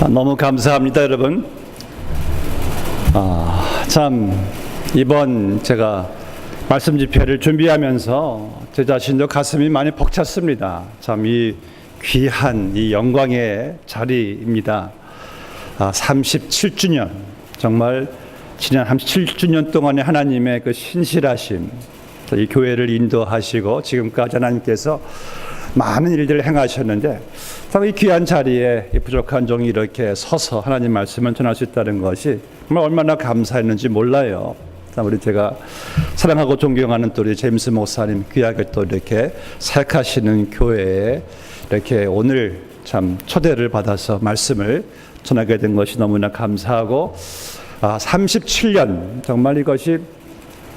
너무 감사합니다, 여러분. 참 이번 제가 말씀 집회를 준비하면서 제 자신도 가슴이 많이 벅찼습니다. 참 이 귀한 이 영광의 자리입니다. 37주년, 정말 지난 37주년 동안에 하나님의 그 신실하심, 이 교회를 인도하시고 지금까지 하나님께서 많은 일들을 행하셨는데 참 이 귀한 자리에 이 부족한 종이 이렇게 서서 하나님 말씀을 전할 수 있다는 것이 정말 얼마나 감사했는지 몰라요. 우리 제가 사랑하고 존경하는 또 우리 제임스 목사님 귀하게 또 이렇게 사역하시는 교회에 이렇게 오늘 참 초대를 받아서 말씀을 전하게 된 것이 너무나 감사하고 37년 정말 이것이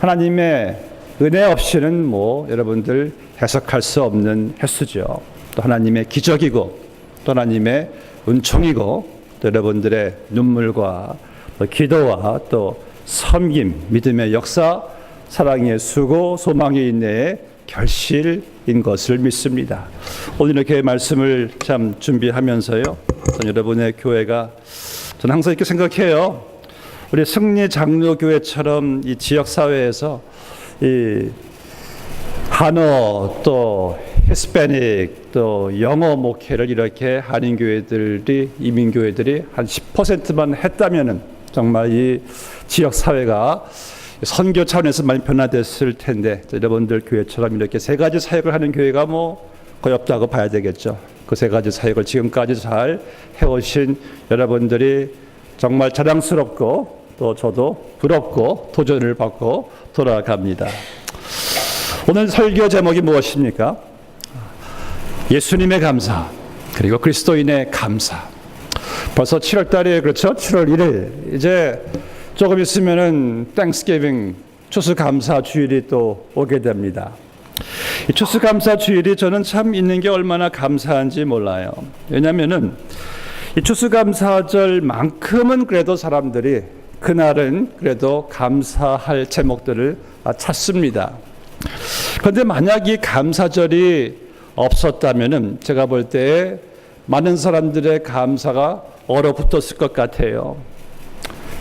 하나님의 은혜 없이는 여러분들 해석할 수 없는 횟수죠. 또 하나님의 기적이고 또 하나님의 은총이고 또 여러분들의 눈물과 또 기도와 또 섬김, 믿음의 역사, 사랑의 수고, 소망의 인내의 결실인 것을 믿습니다. 오늘 이렇게 말씀을 참 준비하면서요, 여러분의 교회가 저는 항상 이렇게 생각해요. 우리 승리 장로교회처럼 이 지역 사회에서 이 한어 또 히스패닉 또 영어 목회를 이렇게 한인 교회들이 이민 교회들이 한 10%만 했다면은 정말 이 지역 사회가 선교 차원에서 많이 변화됐을 텐데 여러분들 교회처럼 이렇게 세 가지 사역을 하는 교회가 거의 없다고 봐야 되겠죠. 그 세 가지 사역을 지금까지 잘 해오신 여러분들이 정말 자랑스럽고 또 저도 부럽고 도전을 받고 돌아갑니다. 오늘 설교 제목이 무엇입니까? 예수님의 감사 그리고 그리스도인의 감사. 벌써 7월 달이에요. 그렇죠? 7월 1일 이제 조금 있으면은 땡스기빙 추수감사 주일이 또 오게 됩니다. 이 추수감사 주일이 저는 참 있는 게 얼마나 감사한지 몰라요. 왜냐하면은 이 추수감사절만큼은 그래도 사람들이 그날은 그래도 감사할 제목들을 찾습니다. 그런데 만약 이 감사절이 없었다면은 제가 볼 때 많은 사람들의 감사가 얼어붙었을 것 같아요.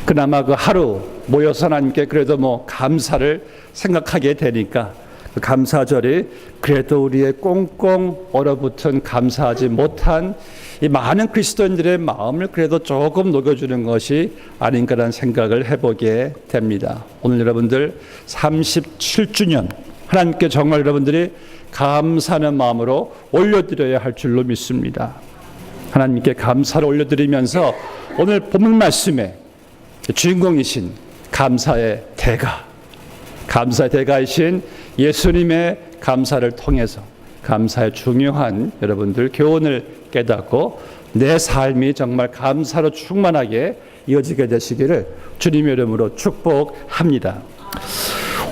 그나마 그 하루 모여서 하나님께 그래도 감사를 생각하게 되니까 그 감사절이 그래도 우리의 꽁꽁 얼어붙은 감사하지 못한 이 많은 그리스도인들의 마음을 그래도 조금 녹여주는 것이 아닌가라는 생각을 해보게 됩니다. 오늘 여러분들 37주년 하나님께 정말 여러분들이 감사하는 마음으로 올려드려야 할 줄로 믿습니다. 하나님께 감사를 올려드리면서 오늘 본문 말씀에 주인공이신 감사의 대가이신 예수님의 감사를 통해서 감사의 중요한 여러분들 교훈을 깨닫고 내 삶이 정말 감사로 충만하게 이어지게 되시기를 주님의 이름으로 축복합니다.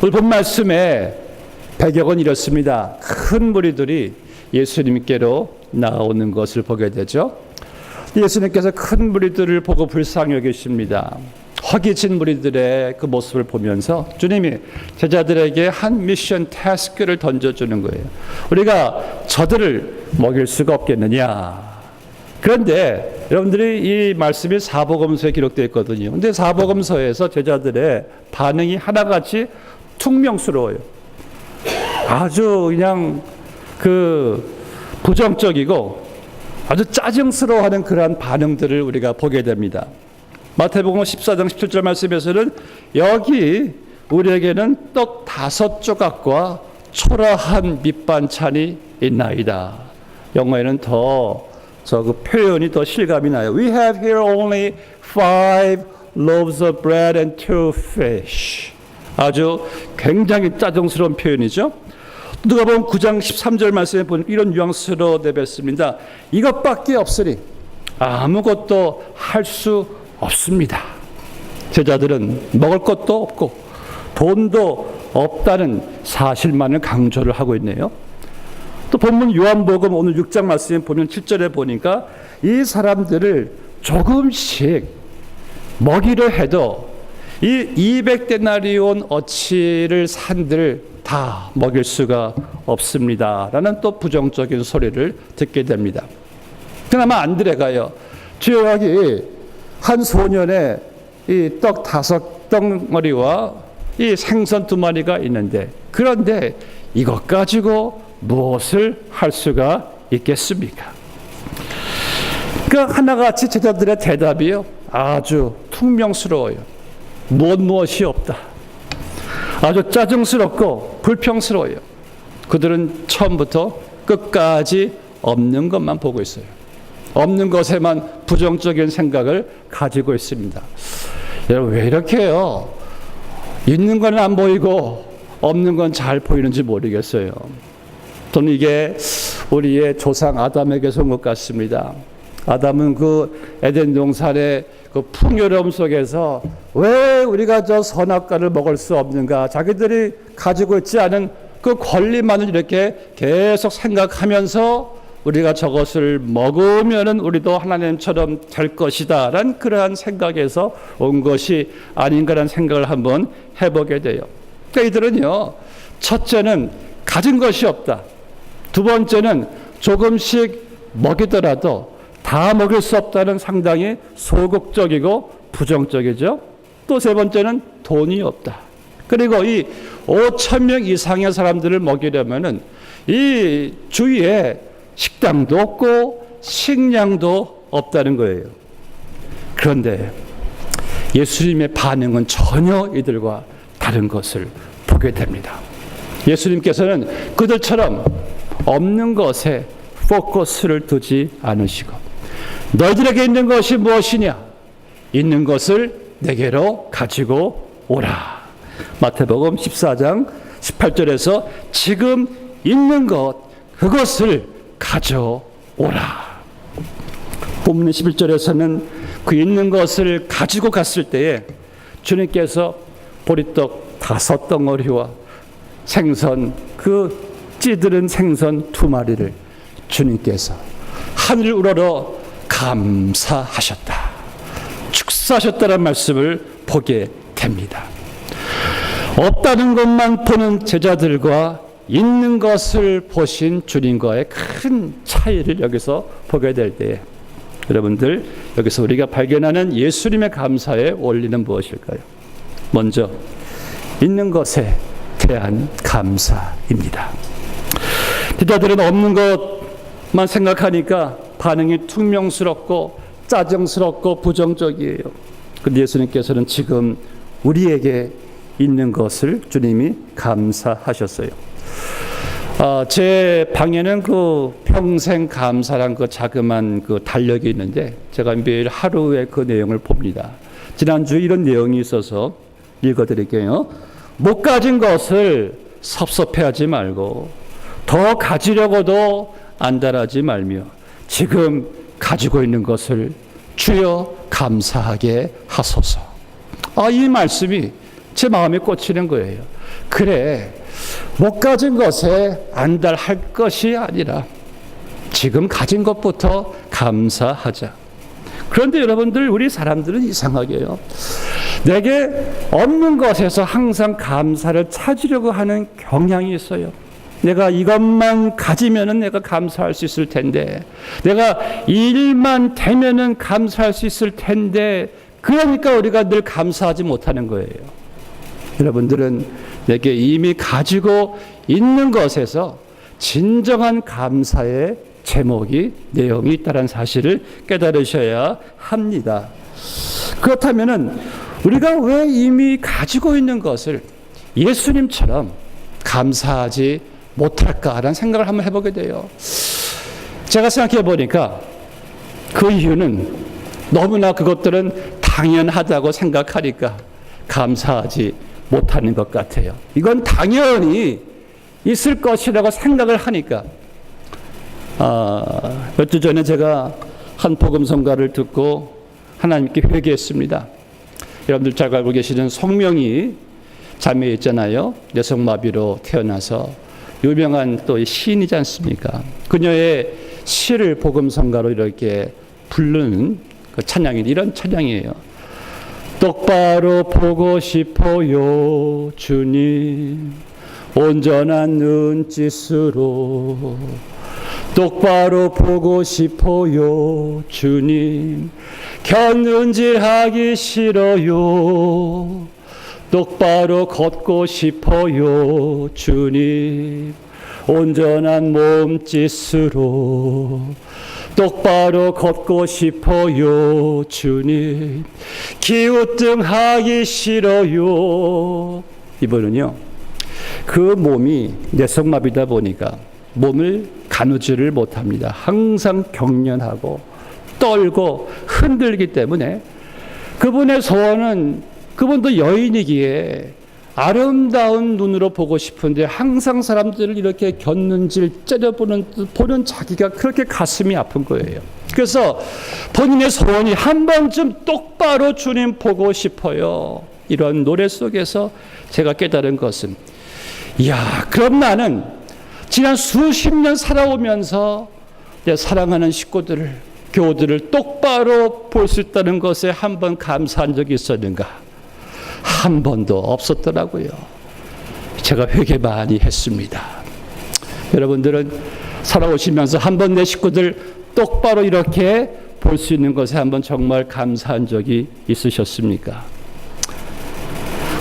오늘 본 말씀의 배경은 이렇습니다. 큰 무리들이 예수님께로 나오는 것을 보게 되죠. 예수님께서 큰 무리들을 보고 불쌍히 여기십니다. 허기진 무리들의 그 모습을 보면서 주님이 제자들에게 한 미션 태스크를 던져주는 거예요. 우리가 저들을 먹일 수가 없겠느냐. 그런데 여러분들이 이 말씀이 사복음서에 기록되어 있거든요. 근데 사복음서에서 제자들의 반응이 하나같이 퉁명스러워요. 아주 그냥 부정적이고 아주 짜증스러워하는 그러한 반응들을 우리가 보게 됩니다. 마태복음 14장 17절 말씀에서는 여기 우리에게는 떡 5조각과 초라한 밑반찬이 있나이다. 영어에는 그 표현이 더 실감이 나요. We have here only 5 loaves of bread and 2 fish. 아주 굉장히 짜증스러운 표현이죠. 누가복음 9장 13절 말씀에 보니까 이런 뉘앙스로 내뱉습니다. 이것밖에 없으니 아무것도 할 수 없습니다. 제자들은 먹을 것도 없고 돈도 없다는 사실만을 강조를 하고 있네요. 또 본문 요한복음 오늘 6장 말씀에 보면 7절에 보니까 이 사람들을 조금씩 먹이려 해도 이 200데나리온 어치를 산들 다 먹일 수가 없습니다. 라는 또 부정적인 소리를 듣게 됩니다. 그나마 안드레가요. 주여, 여기 한 소년의 이 떡 5덩어리와 이 생선 2마리가 있는데, 그런데 이것 가지고 무엇을 할 수가 있겠습니까? 그 하나같이 제자들의 대답이요, 아주 퉁명스러워요. 무엇이 없다. 아주 짜증스럽고 불평스러워요. 그들은 처음부터 끝까지 없는 것만 보고 있어요. 없는 것에만 부정적인 생각을 가지고 있습니다. 여러분, 왜 이렇게 해요? 있는 건 안 보이고 없는 건 잘 보이는지 모르겠어요. 저는 이게 우리의 조상 아담에게서 온 것 같습니다. 아담은 그 에덴 동산의 그 풍요로움 속에서 왜 우리가 저 선악과를 먹을 수 없는가, 자기들이 가지고 있지 않은 그 권리만을 이렇게 계속 생각하면서 우리가 저것을 먹으면은 우리도 하나님처럼 될 것이다 라는 그러한 생각에서 온 것이 아닌가라는 생각을 한번 해보게 돼요. 그러니까 이들은요, 첫째는 가진 것이 없다. 두 번째는 조금씩 먹이더라도 다 먹을 수 없다는 상당히 소극적이고 부정적이죠. 또 세 번째는 돈이 없다. 그리고 이 5,000명 이상의 사람들을 먹이려면은 이 주위에 식당도 없고 식량도 없다는 거예요. 그런데 예수님의 반응은 전혀 이들과 다른 것을 보게 됩니다. 예수님께서는 그들처럼 없는 것에 포커스를 두지 않으시고, 너희들에게 있는 것이 무엇이냐? 있는 것을 내게로 가지고 오라. 마태복음 14장 18절에서 지금 있는 것, 그것을 가져오라. 본문 11절에서는 그 있는 것을 가지고 갔을 때에 주님께서 보리떡 5덩어리와 생선, 그 찌들은 생선 2마리를 주님께서 하늘 우러러 감사하셨다, 축사하셨다는 말씀을 보게 됩니다. 없다는 것만 보는 제자들과 있는 것을 보신 주님과의 큰 차이를 여기서 보게 될 때에, 여러분들, 여기서 우리가 발견하는 예수님의 감사의 원리는 무엇일까요? 먼저 있는 것에 대한 감사입니다. 제자들은 없는 것만 생각하니까 반응이 퉁명스럽고 짜증스럽고 부정적이에요. 그런데 예수님께서는 지금 우리에게 있는 것을 주님이 감사하셨어요. 제 방에는 그 평생 감사란 그 자그만 그 달력이 있는데 제가 매일 하루에 그 내용을 봅니다. 지난주에 이런 내용이 있어서 읽어드릴게요. 못 가진 것을 섭섭해하지 말고 더 가지려고도 안달하지 말며 지금 가지고 있는 것을 주여 감사하게 하소서. 이 말씀이 제 마음에 꽂히는 거예요. 그래, 못 가진 것에 안달할 것이 아니라 지금 가진 것부터 감사하자. 그런데 여러분들, 우리 사람들은 이상하게요, 내게 없는 것에서 항상 감사를 찾으려고 하는 경향이 있어요. 내가 이것만 가지면은 내가 감사할 수 있을 텐데, 내가 이 일만 되면은 감사할 수 있을 텐데, 그러니까 우리가 늘 감사하지 못하는 거예요. 여러분들은 내게 이미 가지고 있는 것에서 진정한 감사의 제목이, 내용이 있다는 사실을 깨달으셔야 합니다. 그렇다면은 우리가 왜 이미 가지고 있는 것을 예수님처럼 감사하지 못할까라는 생각을 한번 해보게 돼요. 제가 생각해 보니까 그 이유는 너무나 그것들은 당연하다고 생각하니까 감사하지 못하는 것 같아요. 이건 당연히 있을 것이라고 생각을 하니까. 몇 주 전에 제가 한 복음성가를 듣고 하나님께 회개했습니다. 여러분들 잘 알고 계시는 송명이 자매 있잖아요. 여성마비로 태어나서 유명한 또 시인이지 않습니까? 그녀의 시를 복음성가로 이렇게 부르는 그 찬양이 이런 찬양이에요. 똑바로 보고 싶어요 주님, 온전한 눈짓으로 똑바로 보고 싶어요. 주님, 곁눈질하기 싫어요. 똑바로 걷고 싶어요. 주님, 온전한 몸짓으로 똑바로 걷고 싶어요. 주님, 기우뚱하기 싫어요. 이번은요, 그 몸이 뇌성마비다 보니까 몸을 가누지를 못합니다. 항상 경련하고 떨고 흔들기 때문에 그분의 소원은, 그분도 여인이기에 아름다운 눈으로 보고 싶은데 항상 사람들을 이렇게 곁눈질 째려보는 자기가 그렇게 가슴이 아픈 거예요. 그래서 본인의 소원이 한 번쯤 똑바로 주님 보고 싶어요. 이런 노래 속에서 제가 깨달은 것은, 이야, 그럼 나는 지난 수십 년 살아오면서 내 사랑하는 식구들을, 교우들을 똑바로 볼 수 있다는 것에 한 번 감사한 적이 있었는가? 한 번도 없었더라고요. 제가 회개 많이 했습니다. 여러분들은 살아오시면서 한 번 내 식구들 똑바로 이렇게 볼 수 있는 것에 한 번 정말 감사한 적이 있으셨습니까?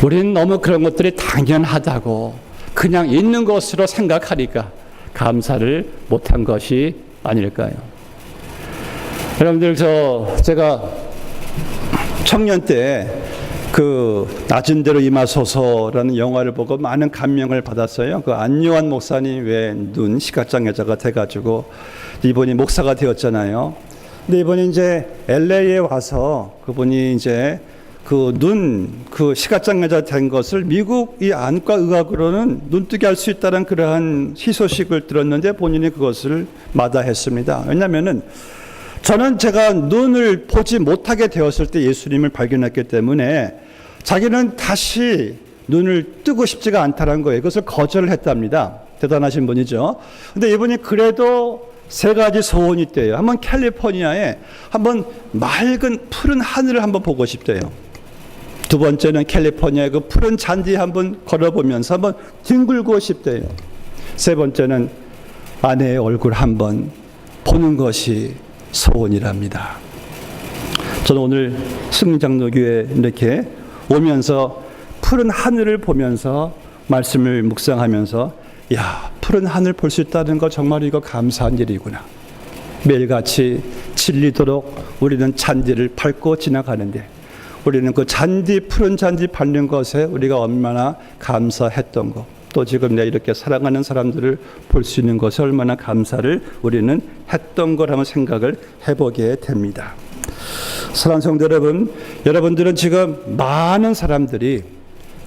우리는 너무 그런 것들이 당연하다고 그냥 있는 것으로 생각하니까 감사를 못한 것이 아닐까요? 여러분들, 제가 청년 때 그 낮은 대로 임하소서라는 영화를 보고 많은 감명을 받았어요. 그 안요한 목사님 왜 눈 시각장애자가 돼가지고 이분이 목사가 되었잖아요. 근데 이분이 이제 LA에 와서 그분이 이제 그 시각장애자 된 것을 미국 이 안과 의학으로는 눈뜨게 할 수 있다는 그러한 희소식을 들었는데 본인이 그것을 마다했습니다. 왜냐하면은 저는 제가 눈을 보지 못하게 되었을 때 예수님을 발견했기 때문에 자기는 다시 눈을 뜨고 싶지가 않다는 거예요. 그것을 거절을 했답니다. 대단하신 분이죠. 근데 이분이 그래도 세 가지 소원이 있대요. 한번 캘리포니아에 한번 맑은 푸른 하늘을 한번 보고 싶대요. 두 번째는 캘리포니아의 그 푸른 잔디에 한번 걸어보면서 한번 뒹굴고 싶대요. 세 번째는 아내의 얼굴 한번 보는 것이 소원이랍니다. 저는 오늘 승리장로교회 이렇게 오면서 푸른 하늘을 보면서 말씀을 묵상하면서, 야, 푸른 하늘 볼 수 있다는 거 정말 이거 감사한 일이구나. 매일같이 질리도록 우리는 잔디를 밟고 지나가는데 우리는 그 푸른 잔디 밟는 것에 우리가 얼마나 감사했던 것, 또 지금 내가 이렇게 사랑하는 사람들을 볼 수 있는 것에 얼마나 감사를 우리는 했던 거라는 생각을 해보게 됩니다. 사랑하는 성도 여러분, 여러분들은 지금 많은 사람들이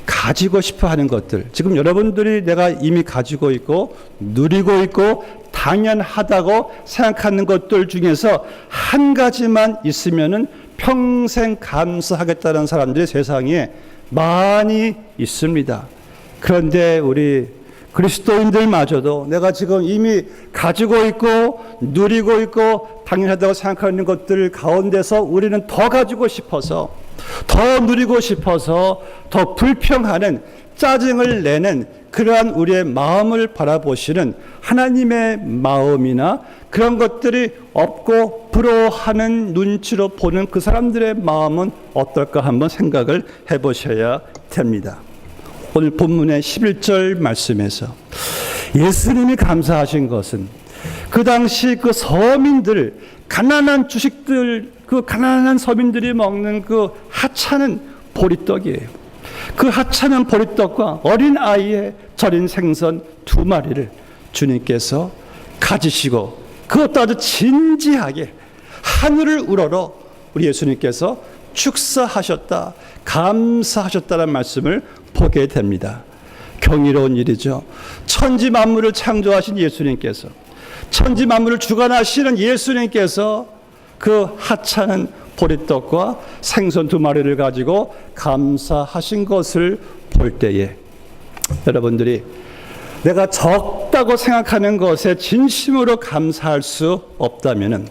가지고 싶어 하는 것들, 지금 여러분들이 내가 이미 가지고 있고 누리고 있고 당연하다고 생각하는 것들 중에서 한 가지만 있으면은 평생 감사하겠다는 사람들이 세상에 많이 있습니다. 그런데 우리 그리스도인들마저도 내가 지금 이미 가지고 있고 누리고 있고 당연하다고 생각하는 것들 가운데서 우리는 더 가지고 싶어서, 더 누리고 싶어서, 더 불평하는, 짜증을 내는 그러한 우리의 마음을 바라보시는 하나님의 마음이나 그런 것들이 없고 부러워하는 눈치로 보는 그 사람들의 마음은 어떨까 한번 생각을 해보셔야 됩니다. 오늘 본문의 11절 말씀에서 예수님이 감사하신 것은 그 당시 그 서민들, 가난한 주식들, 그 가난한 서민들이 먹는 그 하찮은 보리떡이에요. 그 하찮은 보리떡과 어린 아이의 절인 생선 2마리를 주님께서 가지시고 그것도 아주 진지하게 하늘을 우러러 우리 예수님께서 축사하셨다, 감사하셨다는 말씀을 보게 됩니다. 경이로운 일이죠. 천지 만물을 창조하신 예수님께서, 천지 만물을 주관하시는 예수님께서 그 하찮은 보리떡과 생선 2마리를 가지고 감사하신 것을 볼 때에 여러분들이 내가 적다고 생각하는 것에 진심으로 감사할 수 없다면은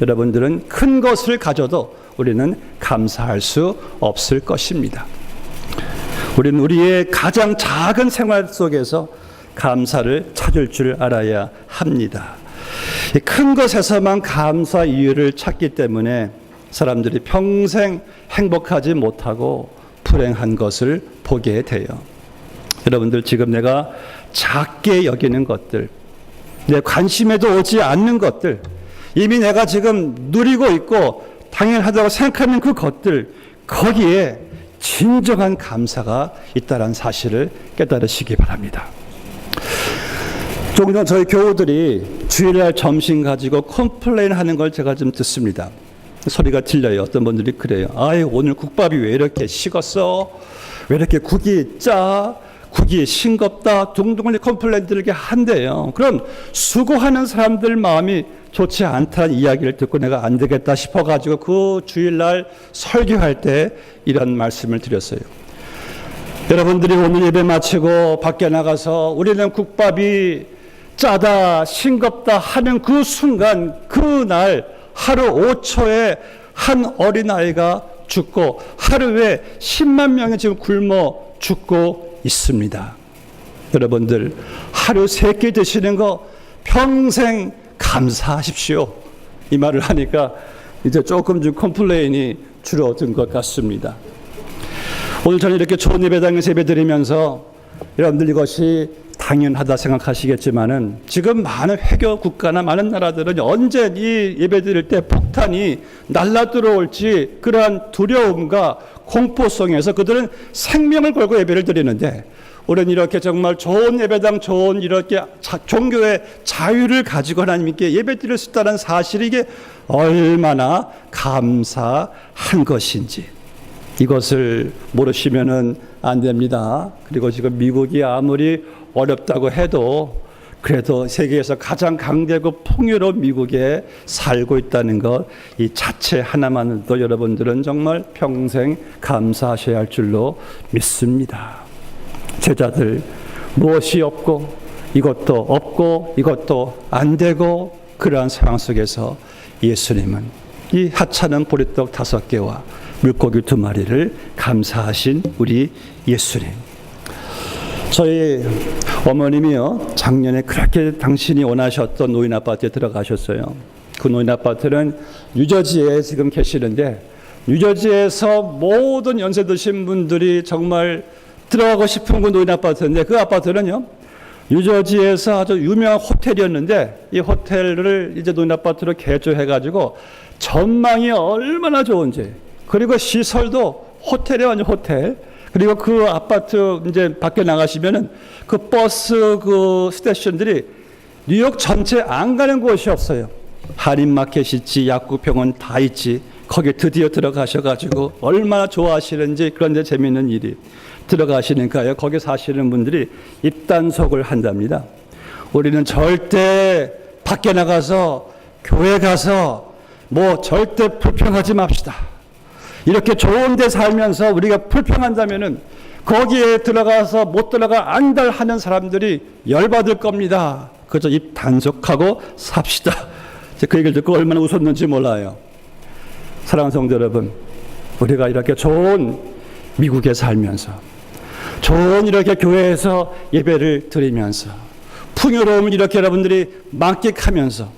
여러분들은 큰 것을 가져도 우리는 감사할 수 없을 것입니다. 우리는 우리의 가장 작은 생활 속에서 감사를 찾을 줄 알아야 합니다. 이 큰 것에서만 감사 이유를 찾기 때문에 사람들이 평생 행복하지 못하고 불행한 것을 보게 돼요. 여러분들, 지금 내가 작게 여기는 것들, 내 관심에도 오지 않는 것들, 이미 내가 지금 누리고 있고 당연하다고 생각하는 그 것들, 거기에 진정한 감사가 있다는 사실을 깨달으시기 바랍니다. 조금 전 저희 교우들이 주일날 점심 가지고 컴플레인 하는 걸 제가 좀 듣습니다. 소리가 들려요. 어떤 분들이 그래요. 아유, 오늘 국밥이 왜 이렇게 식었어? 왜 이렇게 국이 짜? 국이 싱겁다? 둥둥을 컴플레인들을 이렇게 한대요. 그럼 수고하는 사람들 마음이 좋지 않다는 이야기를 듣고 내가 안 되겠다 싶어가지고 그 주일날 설교할 때 이런 말씀을 드렸어요. 여러분들이 오늘 예배 마치고 밖에 나가서 우리는 국밥이 짜다, 싱겁다 하는 그 순간, 그날 하루 5초에 한 어린아이가 죽고 하루에 10만 명이 지금 굶어 죽고 있습니다. 여러분들, 하루 3끼 드시는 거 평생 감사하십시오. 이 말을 하니까 이제 조금 좀 컴플레인이 줄어든 것 같습니다. 오늘 저는 이렇게 좋은 예배당에서 예배드리면서 여러분들 이것이 당연하다 생각하시겠지만은 지금 많은 회교 국가나 많은 나라들은 언제 이 예배드릴 때 폭탄이 날라 들어올지 그러한 두려움과 공포성에서 그들은 생명을 걸고 예배를 드리는데, 우리는 이렇게 정말 좋은 예배당, 좋은 이렇게 종교의 자유를 가지고 하나님께 예배 드릴 수 있다는 사실이 이게 얼마나 감사한 것인지, 이것을 모르시면은 안 됩니다. 그리고 지금 미국이 아무리 어렵다고 해도 그래도 세계에서 가장 강대국 풍요로운 미국에 살고 있다는 것, 이 자체 하나만도 여러분들은 정말 평생 감사하셔야 할 줄로 믿습니다. 제자들, 무엇이 없고 이것도 없고 이것도 안 되고 그러한 상황 속에서 예수님은 이 하찮은 보리떡 5개와 물고기 2마리를 감사하신 우리 예수님. 저희 어머님이요, 작년에 그렇게 당신이 원하셨던 노인 아파트에 들어가셨어요. 그 노인 아파트는 뉴저지에 지금 계시는데, 뉴저지에서 모든 연세 드신 분들이 정말 들어가고 싶은 그 노인 아파트인데, 그 아파트는요, 뉴저지에서 아주 유명한 호텔이었는데 이 호텔을 이제 노인 아파트로 개조해가지고 전망이 얼마나 좋은지, 그리고 시설도 호텔이 완전 호텔, 그리고 그 아파트 이제 밖에 나가시면은 그 버스 그 스테이션들이 뉴욕 전체 안 가는 곳이 없어요. 한인마켓 있지, 약국병원 다 있지. 거기 드디어 들어가셔가지고 얼마나 좋아하시는지. 그런데 재미있는 일이, 들어가시니까요, 거기 사시는 분들이 입단속을 한답니다. 우리는 절대 밖에 나가서 교회 가서 뭐 절대 불평하지 맙시다. 이렇게 좋은 데 살면서 우리가 불평한다면은 거기에 들어가서 못 들어가 안달하는 사람들이 열받을 겁니다. 그저 입 단속하고 삽시다. 그 얘기를 듣고 얼마나 웃었는지 몰라요. 사랑하는 성도 여러분, 우리가 이렇게 좋은 미국에 살면서, 좋은 이렇게 교회에서 예배를 드리면서, 풍요로움을 이렇게 여러분들이 만끽하면서,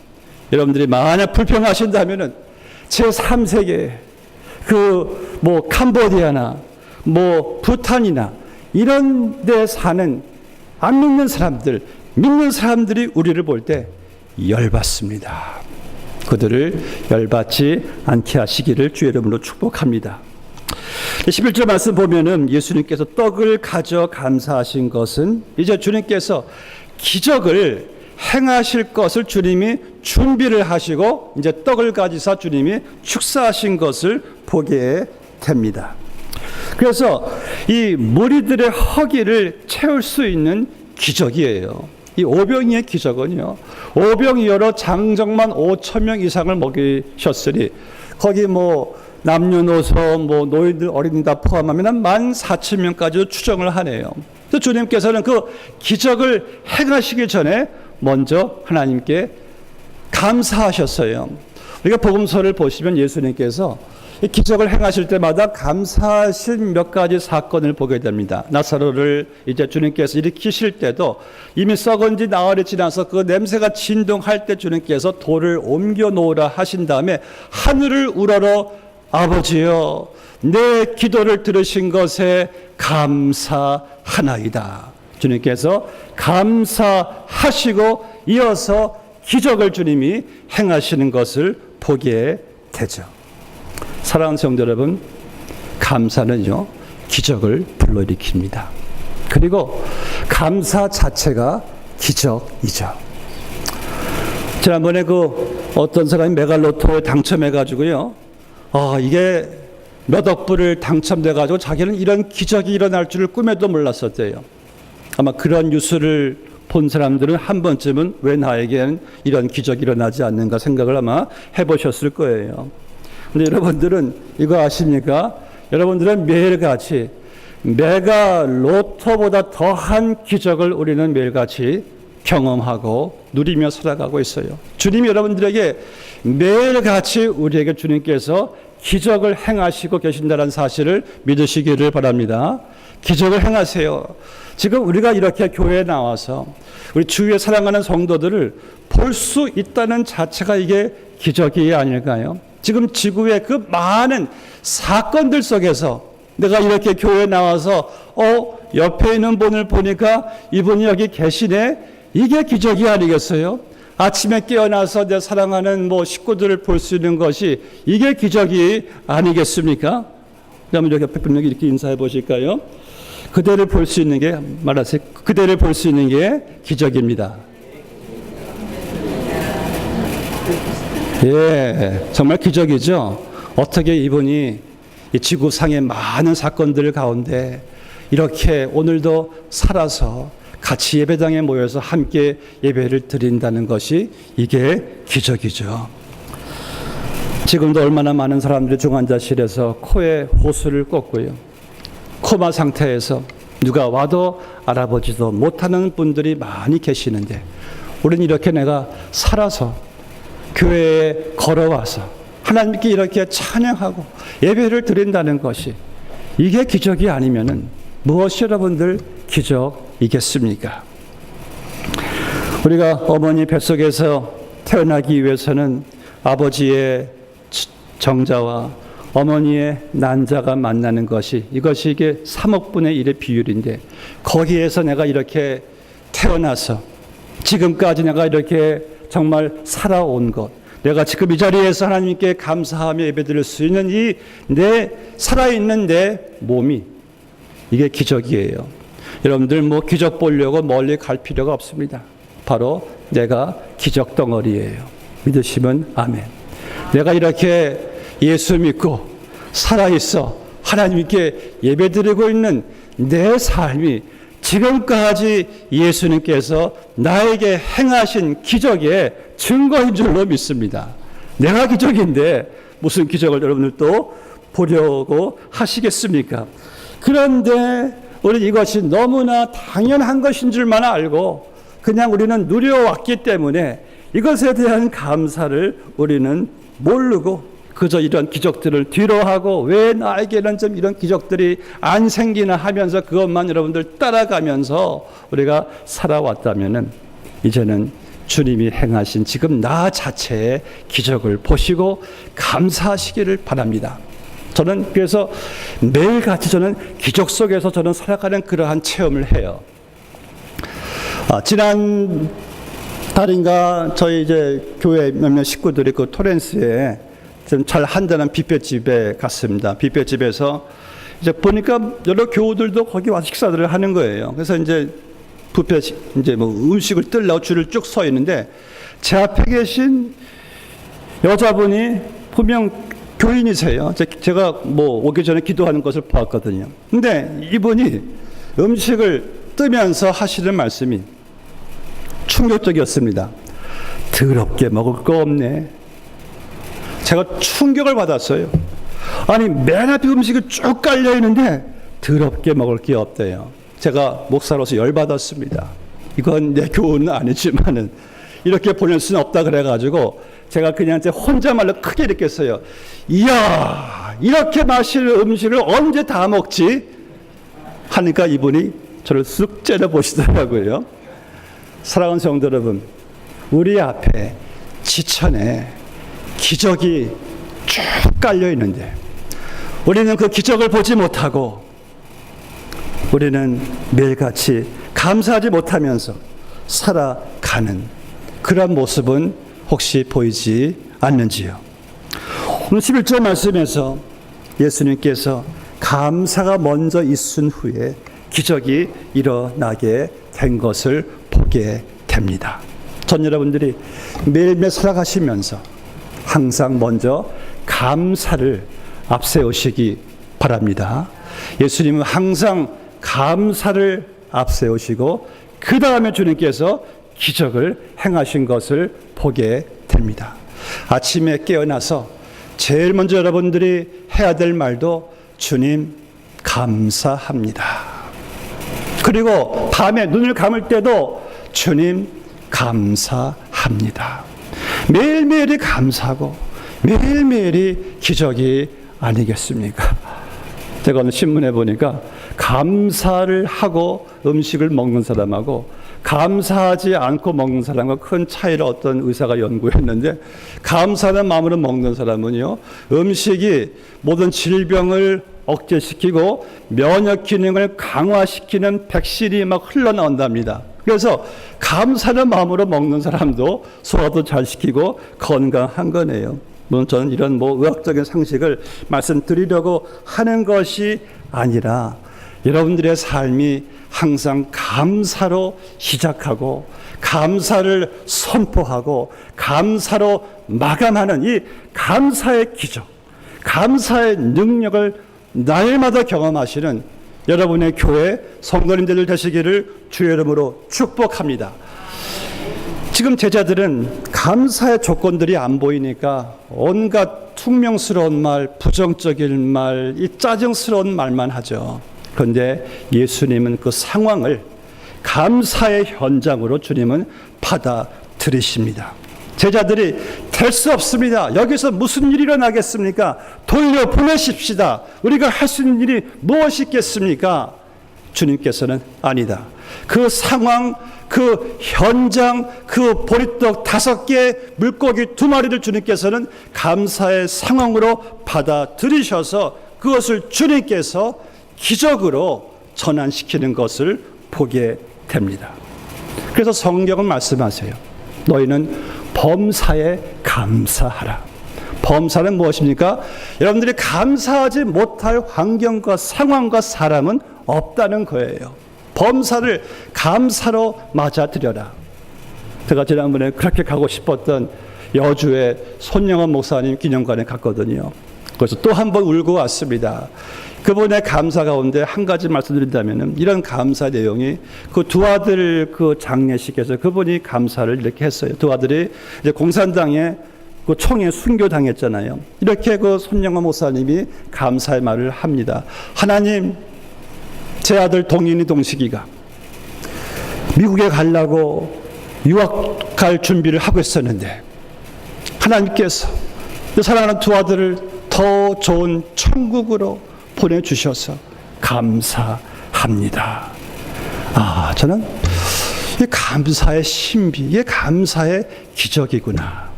여러분들이 만약 불평하신다면은 제3세계 뭐 캄보디아나 뭐 부탄이나 이런 데 사는 안 믿는 사람들, 믿는 사람들이 우리를 볼 때 열받습니다. 그들을 열받지 않게 하시기를 주의 이름으로 축복합니다. 11절 말씀 보면은 예수님께서 떡을 가져 감사하신 것은 이제 주님께서 기적을 행하실 것을 주님이 준비를 하시고 이제 떡을 가지사 주님이 축사하신 것을 보게 됩니다. 그래서 이 무리들의 허기를 채울 수 있는 기적이에요. 이 오병이의 기적은요, 오병이어로 장정만 5,000명 이상을 먹이셨으니 거기 뭐 남녀노소 뭐 노인들 어린이 다 포함하면 14,000명까지도 추정을 하네요. 그래서 주님께서는 그 기적을 행하시기 전에 먼저 하나님께 감사하셨어요. 우리가 복음서를 보시면 예수님께서 이 기적을 행하실 때마다 감사하신 몇 가지 사건을 보게 됩니다. 나사로를 이제 주님께서 일으키실 때도 이미 썩은 지 나흘이 지나서 그 냄새가 진동할 때 주님께서 돌을 옮겨 놓으라 하신 다음에 하늘을 우러러 아버지여 내 기도를 들으신 것에 감사하나이다. 주님께서 감사하시고 이어서 기적을 주님이 행하시는 것을 보게 되죠. 사랑하는 성도 여러분, 감사는요, 기적을 불러일으킵니다. 그리고 감사 자체가 기적이죠. 지난번에 어떤 사람이 메갈로토에 당첨해가지고요, 이게 몇 억 불을 당첨돼가지고 자기는 이런 기적이 일어날 줄을 꿈에도 몰랐었대요. 아마 그런 뉴스를 본 사람들은 한 번쯤은 왜 나에게는 이런 기적이 일어나지 않는가 생각을 아마 해보셨을 거예요. 근데 여러분들은 이거 아십니까? 여러분들은 매일같이 메갈로토보다 더한 기적을 우리는 매일같이 경험하고 누리며 살아가고 있어요. 주님이 여러분들에게 매일같이 우리에게 주님께서 기적을 행하시고 계신다는 사실을 믿으시기를 바랍니다. 기적을 행하세요. 지금 우리가 이렇게 교회에 나와서 우리 주위에 사랑하는 성도들을 볼 수 있다는 자체가 이게 기적이 아닐까요? 지금 지구의 그 많은 사건들 속에서 내가 이렇게 교회에 나와서 옆에 있는 분을 보니까 이분이 여기 계시네. 이게 기적이 아니겠어요? 아침에 깨어나서 내 사랑하는 식구들을 볼 수 있는 것이 이게 기적이 아니겠습니까? 그러면 여기 옆에 분에게 이렇게 인사해 보실까요? 그대를 볼 수 있는 게 말하세요. 그대를 볼 수 있는 게 기적입니다. 예, 정말 기적이죠. 어떻게 이분이 이 지구상의 많은 사건들 가운데 이렇게 오늘도 살아서 같이 예배당에 모여서 함께 예배를 드린다는 것이 이게 기적이죠. 지금도 얼마나 많은 사람들이 중환자실에서 코에 호수를 꽂고요. 코마 상태에서 누가 와도 알아보지도 못하는 분들이 많이 계시는데 우리는 이렇게 내가 살아서 교회에 걸어와서 하나님께 이렇게 찬양하고 예배를 드린다는 것이 이게 기적이 아니면은 무엇이 여러분들 기적이겠습니까? 우리가 어머니 뱃속에서 태어나기 위해서는 아버지의 정자와 어머니의 난자가 만나는 것이 이것이 이게 3억 분의 1의 비율인데 거기에서 내가 이렇게 태어나서 지금까지 내가 이렇게 정말 살아온 것 내가 지금 이 자리에서 하나님께 감사하며 예배드릴 수 있는 이 내 살아있는 내 몸이 이게 기적이에요. 여러분들 기적 보려고 멀리 갈 필요가 없습니다. 바로 내가 기적 덩어리예요. 믿으시면 아멘. 내가 이렇게 예수 믿고 살아있어 하나님께 예배드리고 있는 내 삶이 지금까지 예수님께서 나에게 행하신 기적의 증거인 줄로 믿습니다. 내가 기적인데 무슨 기적을 여러분들 또 보려고 하시겠습니까? 그런데 우리 이것이 너무나 당연한 것인 줄만 알고 그냥 우리는 누려왔기 때문에 이것에 대한 감사를 우리는 모르고 그저 이런 기적들을 뒤로하고 왜 나에게는 좀 이런 기적들이 안 생기나 하면서 그것만 여러분들 따라가면서 우리가 살아왔다면은 이제는 주님이 행하신 지금 나 자체의 기적을 보시고 감사하시기를 바랍니다. 저는 그래서 매일같이 저는 기적 속에서 저는 살아가는 그러한 체험을 해요. 지난 달인가 저희 이제 교회 몇몇 식구들이 그 토렌스에 좀 잘 한다는 뷔페집에 갔습니다. 뷔페집에서 이제 보니까 여러 교우들도 거기 와서 식사들을 하는 거예요. 그래서 이제 뷔페 이제 음식을 뜨려고 줄을 쭉 서 있는데 제 앞에 계신 여자분이 분명 교인이세요. 제가 오기 전에 기도하는 것을 보았거든요. 근데 이분이 음식을 뜨면서 하시는 말씀이 충격적이었습니다. 더럽게 먹을 거 없네. 제가 충격을 받았어요. 아니 맨 앞에 음식이 쭉 깔려 있는데 더럽게 먹을 게 없대요. 제가 목사로서 열받았습니다. 이건 내 교훈은 아니지만은 이렇게 보낼 수는 없다 그래가지고 제가 그냥 제 혼자말로 크게 이렇게 했어요. 이야 이렇게 맛있는 음식을 언제 다 먹지? 하니까 이분이 저를 쓱 째려보시더라고요. 사랑하는 성도 여러분, 우리 앞에 지천에 기적이 쭉 깔려 있는데 우리는 그 기적을 보지 못하고 우리는 매일같이 감사하지 못하면서 살아가는 그런 모습은 혹시 보이지 않는지요? 오늘 11절 말씀에서 예수님께서 감사가 먼저 있은 후에 기적이 일어나게 된 것을 보게 됩니다. 전 여러분들이 매일매일 살아가시면서 항상 먼저 감사를 앞세우시기 바랍니다. 예수님은 항상 감사를 앞세우시고 그 다음에 주님께서 기적을 행하신 것을 보게 됩니다. 아침에 깨어나서 제일 먼저 여러분들이 해야 될 말도 주님 감사합니다. 그리고 밤에 눈을 감을 때도 주님 감사합니다. 매일매일이 감사하고 매일매일이 기적이 아니겠습니까? 제가 오늘 신문에 보니까 감사를 하고 음식을 먹는 사람하고 감사하지 않고 먹는 사람과 큰 차이를 어떤 의사가 연구했는데, 감사하는 마음으로 먹는 사람은요, 음식이 모든 질병을 억제시키고 면역 기능을 강화시키는 백신이 막 흘러나온답니다. 그래서 감사하는 마음으로 먹는 사람도 소화도 잘 시키고 건강한 거네요. 물론 저는 이런 의학적인 상식을 말씀드리려고 하는 것이 아니라 여러분들의 삶이 항상 감사로 시작하고 감사를 선포하고 감사로 마감하는 이 감사의 기적, 감사의 능력을 날마다 경험하시는 여러분의 교회 성도님들 되시기를 주의 이름으로 축복합니다. 지금 제자들은 감사의 조건들이 안 보이니까 온갖 퉁명스러운 말, 부정적인 말, 이 짜증스러운 말만 하죠. 그런데 예수님은 그 상황을 감사의 현장으로 주님은 받아들이십니다. 제자들이 될 수 없습니다. 여기서 무슨 일이 일어나겠습니까? 돌려보내십시다. 우리가 할 수 있는 일이 무엇이 있겠습니까? 주님께서는 아니다. 그 상황, 그 현장, 그 보리떡 5개, 물고기 2마리를 주님께서는 감사의 상황으로 받아들이셔서 그것을 주님께서 기적으로 전환시키는 것을 보게 됩니다. 그래서 성경은 말씀하세요. 너희는 범사에 감사하라. 범사는 무엇입니까? 여러분들이 감사하지 못할 환경과 상황과 사람은 없다는 거예요. 범사를 감사로 맞아들여라. 제가 지난번에 그렇게 가고 싶었던 여주의 손영원 목사님 기념관에 갔거든요. 그래서 또 한 번 울고 왔습니다. 그분의 감사 가운데 한 가지 말씀드린다면 이런 감사 내용이 그 두 아들 그 장례식에서 그분이 감사를 이렇게 했어요. 두 아들이 이제 공산당에 그 총에 순교당했잖아요. 이렇게 그 손영원 목사님이 감사의 말을 합니다. 하나님, 제 아들 동인이 동식이가 미국에 가려고 유학 갈 준비를 하고 있었는데 하나님께서 사랑하는 두 아들을 더 좋은 천국으로 보내주셔서 감사합니다. 저는 이 감사의 신비, 이게 감사의 기적이구나.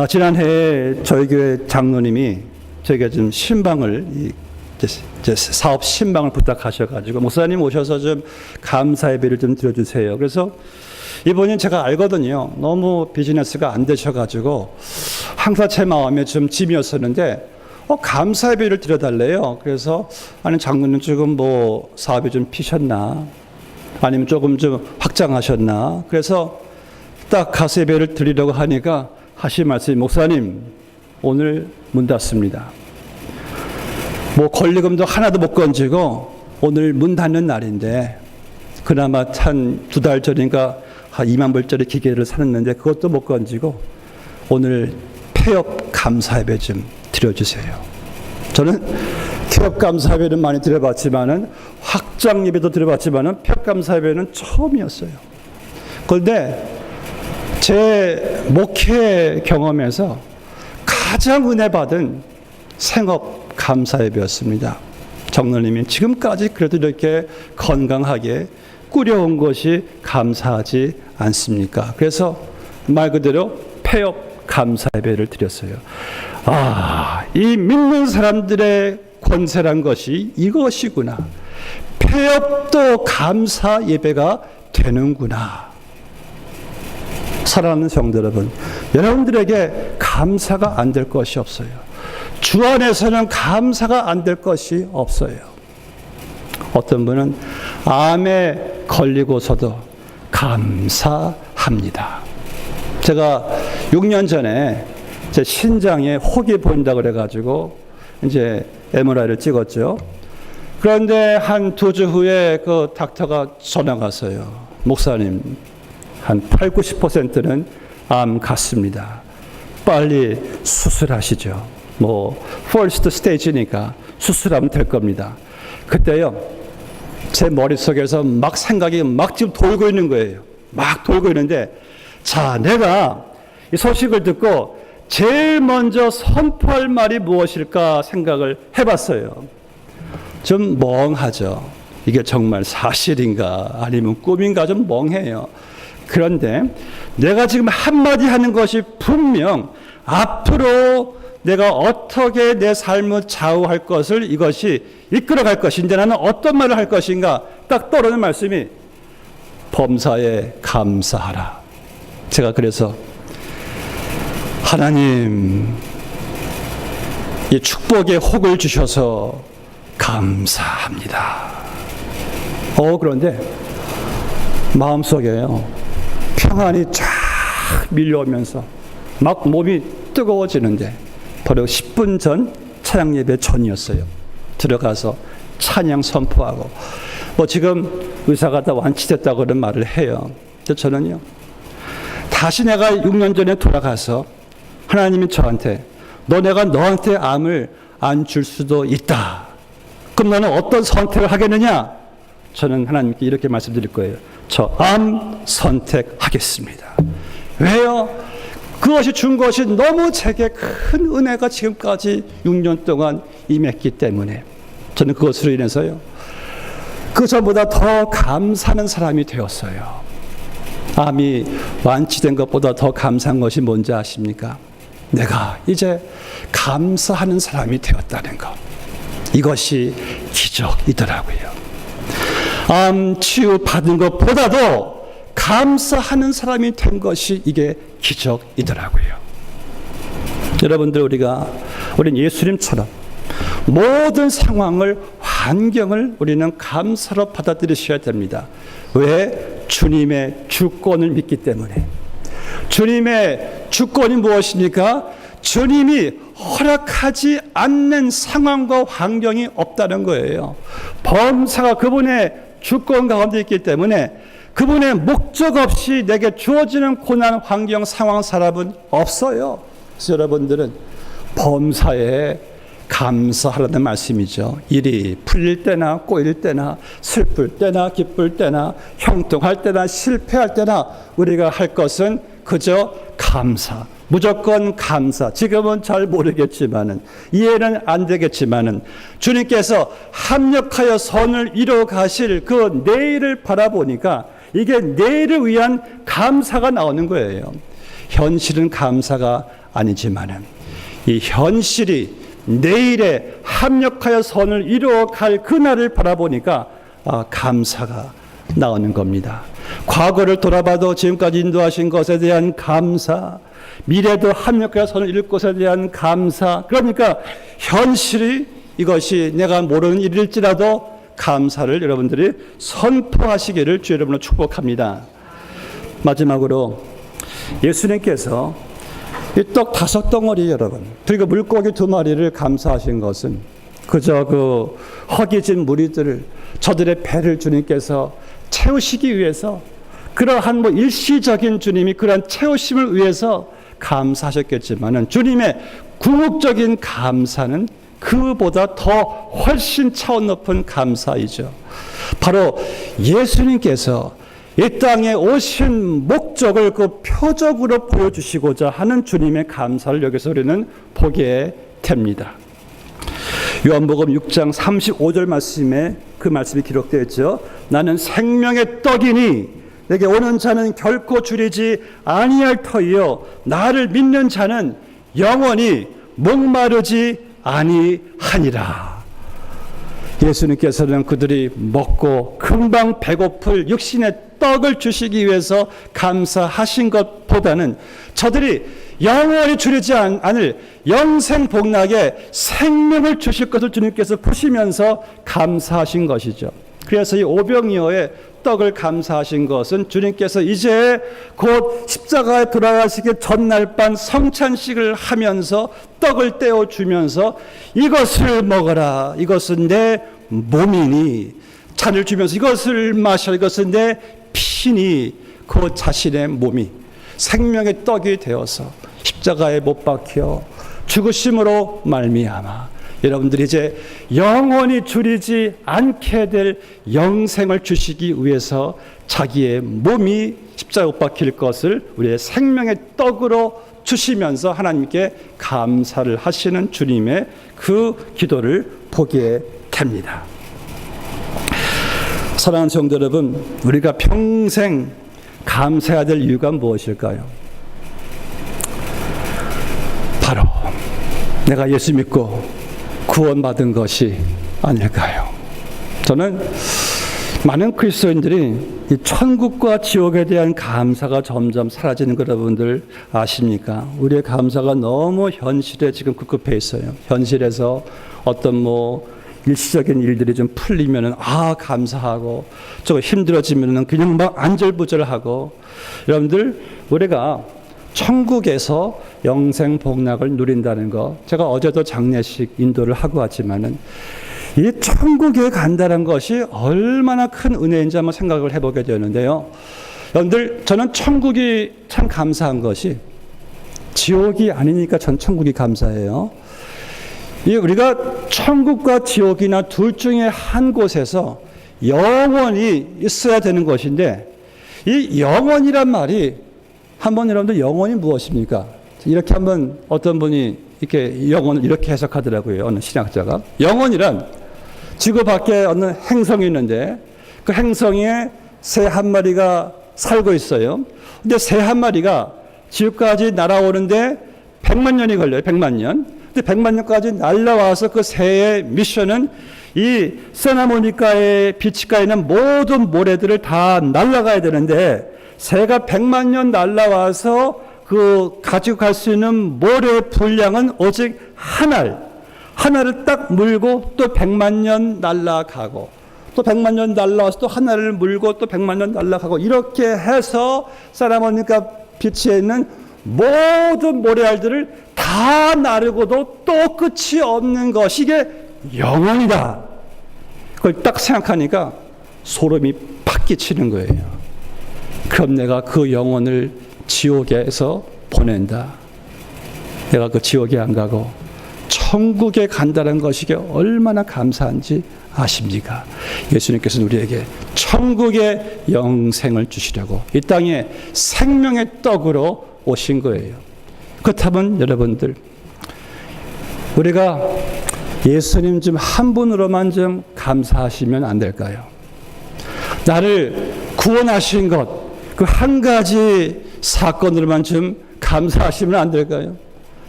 지난해에 저희 교회 장로님이 저희가 좀 신방을 이제 사업 신방을 부탁하셔가지고 목사님 오셔서 좀 감사 예배를 좀 드려주세요. 그래서 이분은 제가 알거든요. 너무 비즈니스가 안 되셔가지고 항상 제 마음에 좀 짐이었었는데 감사 예배를 드려달래요. 그래서 아니 장로님 지금 사업이 좀 피셨나? 아니면 조금 좀 확장하셨나? 그래서 딱 가서 예배를 드리려고 하니까 하신 말씀이 목사님 오늘 문 닫습니다. 권리금도 하나도 못 건지고 오늘 문 닫는 날인데 그나마 한 2달 전인가 한 2만 불짜리 기계를 샀는데 그것도 못 건지고 오늘 폐업 감사 예배 좀 드려주세요. 저는 폐업 감사 예배는 많이 드려봤지만은 확장 예배도 드려봤지만은 폐업 감사 예배는 처음이었어요. 그런데 제 목회 경험에서 가장 은혜 받은 생업 감사 예배였습니다. 정로님이 지금까지 그래도 이렇게 건강하게 꾸려온 것이 감사하지 않습니까? 그래서 말 그대로 폐업 감사 예배를 드렸어요. 이 믿는 사람들의 권세란 것이 이것이구나. 폐업도 감사 예배가 되는구나. 사랑하는 성도 여러분, 여러분들에게 감사가 안 될 것이 없어요. 주 안에서는 감사가 안 될 것이 없어요. 어떤 분은 암에 걸리고서도 감사합니다. 제가 6년 전에 제 신장에 혹이 보인다 그래가지고 이제 MRI를 찍었죠. 그런데 한 2주 후에 그 닥터가 전화가 왔어요. 목사님, 한 80~90%는 암 같습니다. 빨리 수술하시죠. 퍼스트 스테이지니까 수술하면 될 겁니다. 그때요, 제 머릿속에서 막 생각이 막 지금 돌고 있는 거예요. 막 돌고 있는데, 자, 내가 이 소식을 듣고 제일 먼저 선포할 말이 무엇일까 생각을 해봤어요. 좀 멍하죠. 이게 정말 사실인가 아니면 꿈인가 좀 멍해요. 그런데 내가 지금 한마디 하는 것이 분명 앞으로 내가 어떻게 내 삶을 좌우할 것을 이것이 이끌어갈 것인데 나는 어떤 말을 할 것인가 딱 떠오르는 말씀이 범사에 감사하라. 제가 그래서 하나님 이 축복의 혹을 주셔서 감사합니다. 그런데 마음속에요 평안이 쫙 밀려오면서 막 몸이 뜨거워지는데 바로 10분 전 찬양 예배 전이었어요. 들어가서 찬양 선포하고 지금 의사가 다 완치됐다고 그런 말을 해요. 근데 저는요 다시 내가 6년 전에 돌아가서 하나님이 저한테 내가 너한테 암을 안 줄 수도 있다. 그럼 너는 어떤 선택을 하겠느냐? 저는 하나님께 이렇게 말씀드릴 거예요. 저 암 선택하겠습니다. 왜요? 그것이 준 것이 너무 제게 큰 은혜가 지금까지 6년 동안 임했기 때문에 저는 그것으로 인해서요 그 전보다 더 감사하는 사람이 되었어요. 암이 완치된 것보다 더 감사한 것이 뭔지 아십니까? 내가 이제 감사하는 사람이 되었다는 것. 이것이 기적이더라고요. 암 치유 받은 것보다도 감사하는 사람이 된 것이 이게 기적이더라고요. 여러분들 우리는 예수님처럼 모든 상황을 환경을 우리는 감사로 받아들이셔야 됩니다. 왜? 주님의 주권을 믿기 때문에. 주님의 주권이 무엇입니까? 주님이 허락하지 않는 상황과 환경이 없다는 거예요. 범사가 그분의 주권 가운데 있기 때문에 그분의 목적 없이 내게 주어지는 고난, 환경, 상황, 사람은 없어요. 그래서 여러분들은 범사에 감사하라는 말씀이죠. 일이 풀릴 때나 꼬일 때나 슬플 때나 기쁠 때나 형통할 때나 실패할 때나 우리가 할 것은 그저 감사. 무조건 감사. 지금은 잘 모르겠지만은 이해는 안 되겠지만은 주님께서 합력하여 선을 이루어 가실 그 내일을 바라보니까 이게 내일을 위한 감사가 나오는 거예요. 현실은 감사가 아니지만은 이 현실이 내일에 합력하여 선을 이루어 갈 그날을 바라보니까 감사가 나오는 겁니다. 과거를 돌아봐도 지금까지 인도하신 것에 대한 감사, 미래도 합력하여 선을 이룰 것에 대한 감사. 그러니까 현실이 이것이 내가 모르는 일일지라도 감사를 여러분들이 선포하시기를 주 여러분을 축복합니다. 마지막으로 예수님께서 이 떡 5덩어리 여러분 그리고 물고기 2마리를 감사하신 것은 그저 그 허기진 무리들을 저들의 배를 주님께서 채우시기 위해서 그러한 일시적인 주님이 그러한 채우심을 위해서 감사하셨겠지만은 주님의 궁극적인 감사는 그보다 더 훨씬 차원 높은 감사이죠. 바로 예수님께서 이 땅에 오신 목적을 그 표적으로 보여주시고자 하는 주님의 감사를 여기서 우리는 보게 됩니다. 요한복음 6장 35절 말씀에 그 말씀이 기록되어 있죠. 나는 생명의 떡이니 내게 오는 자는 결코 줄이지 아니할 터이요 나를 믿는 자는 영원히 목마르지 아니하니라. 예수님께서는 그들이 먹고 금방 배고플 육신의 떡을 주시기 위해서 감사하신 것보다는 저들이 영원히 줄이지 않을 영생 복락에 생명을 주실 것을 주님께서 보시면서 감사하신 것이죠. 그래서 이 오병이어의 떡을 감사하신 것은 주님께서 이제 곧 십자가에 돌아가시기 전날 밤 성찬식을 하면서 떡을 떼어주면서 이것을 먹어라, 이것은 내 몸이니, 잔을 주면서 이것을 마셔, 이것은 내 피니, 그 자신의 몸이 생명의 떡이 되어서 십자가에 못 박혀 죽으심으로 말미암아 여러분들이 이제 영원히 줄이지 않게 될 영생을 주시기 위해서 자기의 몸이 십자가에 못 박힐 것을 우리의 생명의 떡으로 주시면서 하나님께 감사를 하시는 주님의 그 기도를 보게 됩니다. 사랑하는 성도 여러분, 우리가 평생 감사해야 될 이유가 무엇일까요? 바로 내가 예수 믿고 구원받은 것이 아닐까요? 저는 많은 그리스도인들이 이 천국과 지옥에 대한 감사가 점점 사라지는 거 여러분들 아십니까? 우리의 감사가 너무 현실에 지금 급급해 있어요. 현실에서 어떤 일시적인 일들이 좀 풀리면은 감사하고 좀 힘들어지면은 그냥 막 안절부절하고. 여러분들, 우리가 천국에서 영생 복락을 누린다는 거, 제가 어제도 장례식 인도를 하고 왔지만은 이 천국에 간다는 것이 얼마나 큰 은혜인지 한번 생각을 해보게 되는데요. 여러분들, 저는 천국이 참 감사한 것이 지옥이 아니니까 전 천국이 감사해요. 우리가 천국과 지옥이나 둘 중에 한 곳에서 영원히 있어야 되는 것인데, 이 영원이란 말이 한번 여러분들 영원이 무엇입니까? 이렇게 한번 어떤 분이 이렇게 영혼을 이렇게 해석하더라고요. 어느 신학자가. 영혼이란 지구 밖에 어느 행성이 있는데 그 행성에 새 한 마리가 살고 있어요. 근데 새 한 마리가 지구까지 날아오는데 100만 년이 걸려요. 100만 년. 근데 100만 년까지 날아와서 그 새의 미션은 이 세나모니카의 비치가에 있는 모든 모래들을 다 날아가야 되는데, 새가 100만 년 날아와서 그 가지고 갈 수 있는 모래의 분량은 오직 하나를 딱 물고 또 100만 년 날아가고, 또 100만 년 날아와서 또 하나를 물고 또 100만 년 날아가고, 이렇게 해서 세나모니카 비치에 있는 모든 모래알들을 다 나르고도 또 끝이 없는 것이 이게 영원이다. 그걸 딱 생각하니까 소름이 팍 끼치는 거예요. 그럼 내가 그 영혼을 지옥에서 보낸다. 내가 그 지옥에 안 가고 천국에 간다는 것이 얼마나 감사한지 아십니까? 예수님께서는 우리에게 천국의 영생을 주시려고 이 땅에 생명의 떡으로 오신 거예요. 그렇다면 여러분들, 우리가 예수님 좀 한 분으로만 좀 감사하시면 안 될까요? 나를 구원하신 것, 그 한 가지 사건으로만 좀 감사하시면 안 될까요?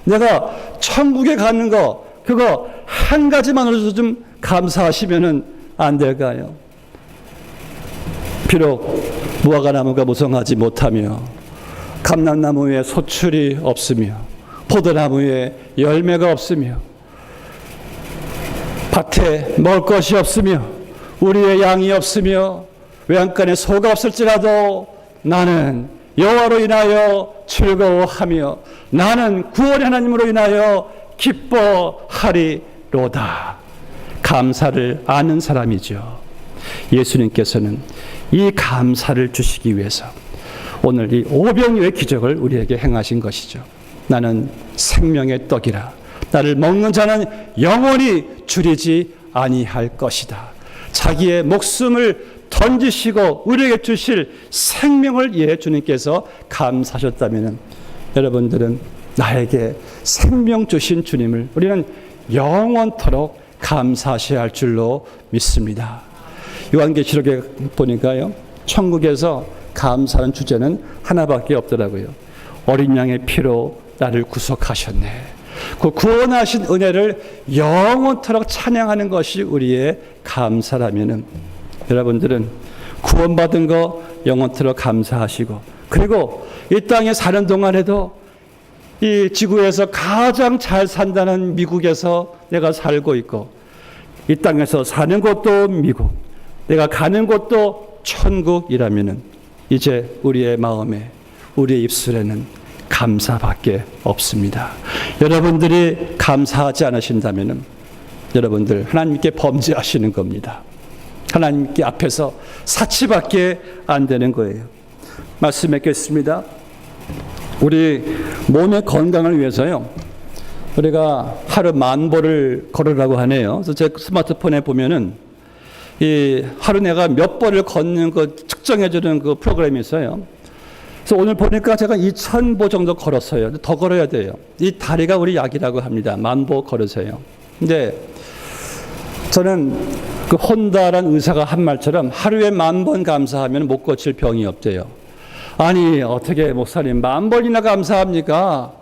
내가 천국에 가는 거, 그거 한 가지만으로도 좀 감사하시면 안 될까요? 비록 무화과나무가 무성하지 못하며 감람나무에 소출이 없으며 포도나무에 열매가 없으며 밭에 먹을 것이 없으며 우리의 양이 없으며 외양간에 소가 없을지라도 나는 여호와로 인하여 즐거워하며 나는 구원의 하나님으로 인하여 기뻐하리로다. 감사를 아는 사람이죠. 예수님께서는 이 감사를 주시기 위해서 오늘 이 오병이어의 기적을 우리에게 행하신 것이죠. 나는 생명의 떡이라. 나를 먹는 자는 영원히 줄이지 아니할 것이다. 자기의 목숨을 던지시고 우리에게 주실 생명을 위해 주님께서 감사하셨다면 여러분들은 나에게 생명 주신 주님을 우리는 영원토록 감사하셔야 할 줄로 믿습니다. 요한계시록에 보니까요, 천국에서 감사하는 주제는 하나밖에 없더라고요. 어린 양의 피로 나를 구속하셨네. 그 구원하신 은혜를 영원토록 찬양하는 것이 우리의 감사라면은 여러분들은 구원받은 거 영원토록 감사하시고, 그리고 이 땅에 사는 동안에도 이 지구에서 가장 잘 산다는 미국에서 내가 살고 있고, 이 땅에서 사는 곳도 미국, 내가 가는 곳도 천국이라면은 이제 우리의 마음에, 우리의 입술에는 감사밖에 없습니다. 여러분들이 감사하지 않으신다면은 여러분들 하나님께 범죄하시는 겁니다. 하나님께 앞에서 사치밖에 안 되는 거예요. 말씀 맺겠습니다. 우리 몸의 건강을 위해서요, 우리가 하루 10,000보를 걸으라고 하네요. 그래서 제 스마트폰에 보면은 이 하루 내가 몇 번을 걷는 거 측정해주는 그 프로그램이 있어요. 그래서 오늘 보니까 제가 2,000보 정도 걸었어요. 더 걸어야 돼요. 이 다리가 우리 약이라고 합니다. 10,000보 걸으세요. 근데 저는 그 혼다란 의사가 한 말처럼 하루에 10,000번 감사하면 못 고칠 병이 없대요. 아니, 어떻게 목사님 10,000번이나 감사합니까?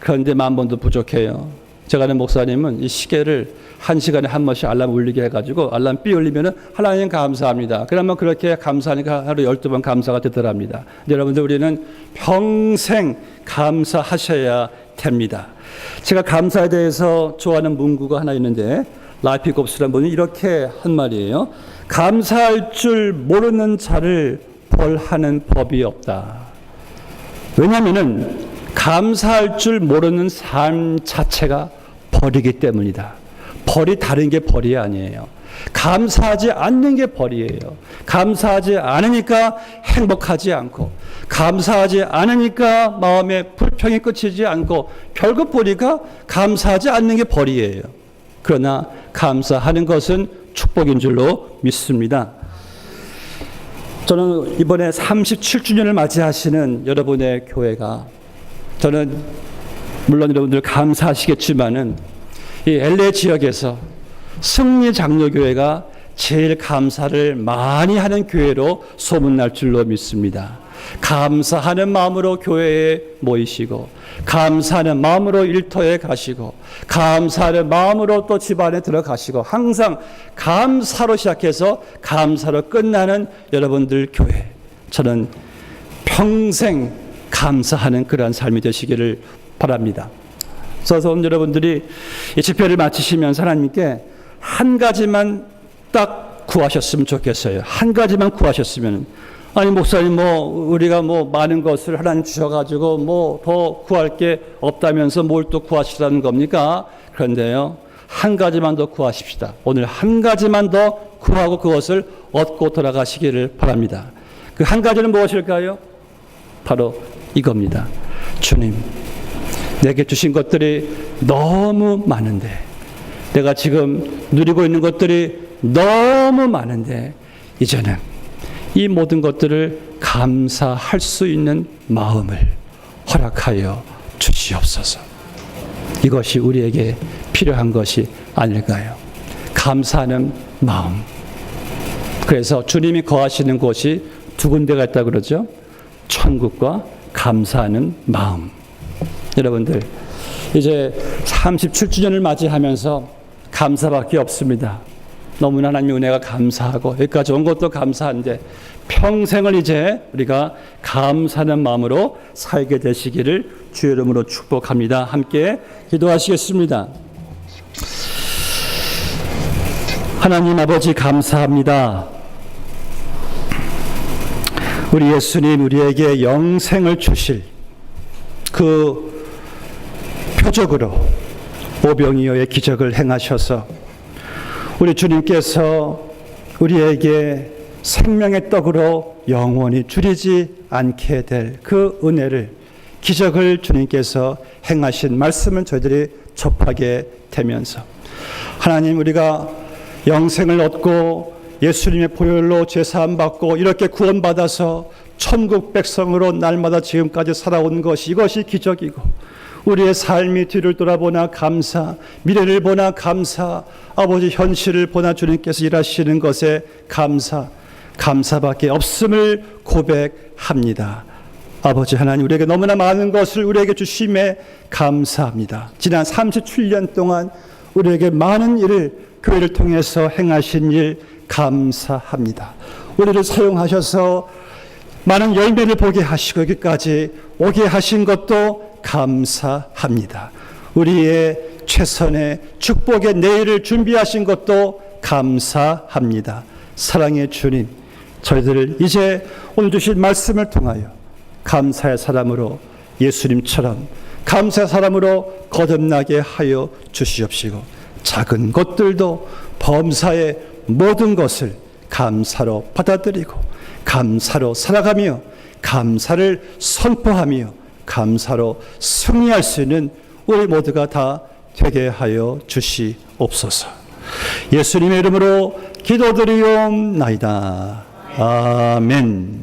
그런데 10,000번도 부족해요. 제가 아는 목사님은 이 시계를 1시간에 한 번씩 알람 울리게 해가지고 알람 삐 울리면은 하나님 감사합니다. 그러면 그렇게 감사하니까 하루 12번 감사가 되더랍니다. 여러분들, 우리는 평생 감사하셔야 됩니다. 제가 감사에 대해서 좋아하는 문구가 하나 있는데, 라이피곱스라는 분이 이렇게 한 말이에요. 감사할 줄 모르는 자를 벌하는 법이 없다. 왜냐하면은 감사할 줄 모르는 삶 자체가 벌이기 때문이다. 벌이 다른 게 벌이 아니에요. 감사하지 않는 게 벌이에요. 감사하지 않으니까 행복하지 않고, 감사하지 않으니까 마음에 불평이 끝이지 않고, 결국 보니까 감사하지 않는 게 벌이에요. 그러나 감사하는 것은 축복인 줄로 믿습니다. 저는 이번에 37주년을 맞이하시는 여러분의 교회가, 저는 물론 여러분들 감사하시겠지만은 이 LA 지역에서 승리 장로교회가 제일 감사를 많이 하는 교회로 소문날 줄로 믿습니다. 감사하는 마음으로 교회에 모이시고, 감사하는 마음으로 일터에 가시고, 감사하는 마음으로 또 집안에 들어가시고, 항상 감사로 시작해서 감사로 끝나는 여러분들 교회, 저는 평생 감사하는 그러한 삶이 되시기를 바랍니다. 그래서 오늘 여러분들이 이 집회를 마치시면서 하나님께 한 가지만 딱 구하셨으면 좋겠어요. 한 가지만 구하셨으면, 아니 목사님 우리가 많은 것을 하나님 주셔가지고 더 구할 게 없다면서 뭘 또 구하시라는 겁니까? 그런데요, 한 가지만 더 구하십시다. 오늘 한 가지만 더 구하고 그것을 얻고 돌아가시기를 바랍니다. 그 한 가지는 무엇일까요? 바로 이겁니다. 주님, 내게 주신 것들이 너무 많은데, 내가 지금 누리고 있는 것들이 너무 많은데, 이제는 이 모든 것들을 감사할 수 있는 마음을 허락하여 주시옵소서. 이것이 우리에게 필요한 것이 아닐까요? 감사하는 마음. 그래서 주님이 거하시는 곳이 두 군데가 있다고 그러죠. 천국과 감사하는 마음. 여러분들, 이제 37주년을 맞이하면서 감사밖에 없습니다. 너무나 하나님의 은혜가 감사하고 여기까지 온 것도 감사한데, 평생을 이제 우리가 감사하는 마음으로 살게 되시기를 주의 이름으로 축복합니다. 함께 기도하시겠습니다. 하나님 아버지, 감사합니다. 우리 예수님, 우리에게 영생을 주실 그 표적으로 오병이어의 기적을 행하셔서 우리 주님께서 우리에게 생명의 떡으로 영원히 줄이지 않게 될 그 은혜를, 기적을 주님께서 행하신 말씀을 저희들이 접하게 되면서, 하나님, 우리가 영생을 얻고 예수님의 보혈로 죄사함 받고 이렇게 구원받아서 천국 백성으로 날마다 지금까지 살아온 것이, 이것이 기적이고, 우리의 삶이 뒤를 돌아보나 감사, 미래를 보나 감사, 아버지 현실을 보나 주님께서 일하시는 것에 감사밖에 없음을 고백합니다. 아버지 하나님, 우리에게 너무나 많은 것을 우리에게 주심에 감사합니다. 지난 37년 동안 우리에게 많은 일을 교회를 통해서 행하신 일 감사합니다. 우리를 사용하셔서 많은 열매를 보게 하시고 여기까지 오게 하신 것도 감사합니다. 우리의 최선의 축복의 내일을 준비하신 것도 감사합니다. 사랑의 주님, 저희들을 이제 오늘 주신 말씀을 통하여 감사의 사람으로, 예수님처럼 감사의 사람으로 거듭나게 하여 주시옵시고, 작은 것들도 범사의 모든 것을 감사로 받아들이고 감사로 살아가며 감사를 선포하며 감사로 승리할 수 있는 우리 모두가 다 되게 하여 주시옵소서. 예수님의 이름으로 기도드리옵나이다. 아멘.